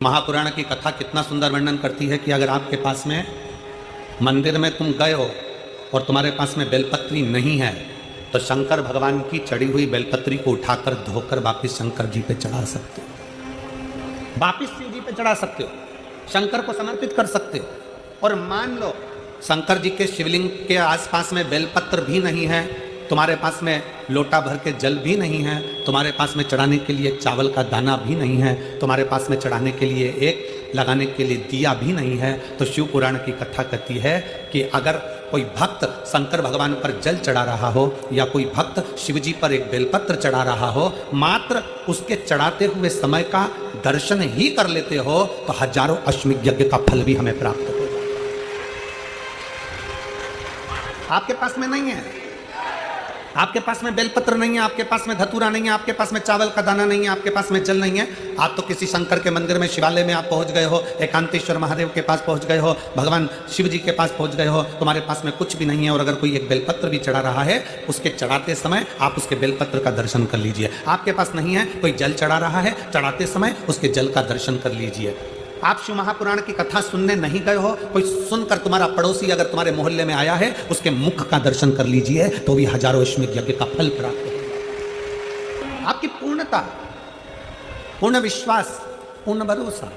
महापुराण की कथा कितना सुंदर वर्णन करती है कि अगर आपके पास में मंदिर में तुम गए हो और तुम्हारे पास में बेलपत्री नहीं है तो शंकर भगवान की चढ़ी हुई बेलपत्री को उठाकर धोकर वापिस शंकर जी पे चढ़ा सकते हो, वापिस शिव जी पे चढ़ा सकते हो, शंकर को समर्पित कर सकते हो। और मान लो शंकर जी के शिवलिंग के आसपास में बेलपत्र भी नहीं है, तुम्हारे पास में लोटा भर के जल भी नहीं है, तुम्हारे पास में चढ़ाने के लिए चावल का दाना भी नहीं है, तुम्हारे पास में चढ़ाने के लिए एक लगाने के लिए दिया भी नहीं है, तो शिव पुराण की कथा कहती है कि अगर कोई भक्त शंकर भगवान पर जल चढ़ा रहा हो या कोई भक्त शिव जी पर एक बेलपत्र चढ़ा रहा हो, मात्र उसके चढ़ाते हुए समय का दर्शन ही कर लेते हो तो हजारों अश्वमेध यज्ञ का फल भी हमें प्राप्त हो। आपके पास में नहीं है, आपके पास में बेलपत्र नहीं है, आपके पास में धतूरा नहीं है, आपके पास में चावल का दाना नहीं है, आपके पास में जल नहीं है, आप तो किसी शंकर के मंदिर में शिवालय में आप पहुंच गए हो, एकांतेश्वर महादेव के पास पहुंच गए हो, भगवान शिव जी के पास पहुंच गए हो, तुम्हारे पास में कुछ भी नहीं है। और अगर कोई एक बेलपत्र भी चढ़ा रहा है, उसके चढ़ाते समय आप उसके बेलपत्र का दर्शन कर लीजिए। आपके पास नहीं है, कोई जल चढ़ा रहा है, चढ़ाते समय उसके जल का दर्शन कर लीजिए। आप शिव महापुराण की कथा सुनने नहीं गए हो, कोई सुनकर तुम्हारा पड़ोसी अगर तुम्हारे मोहल्ले में आया है, उसके मुख का दर्शन कर लीजिए तो भी हजारों अश्वमेध यज्ञ का फल प्राप्त होगा। आपकी पूर्णता, पूर्ण विश्वास, पूर्ण भरोसा।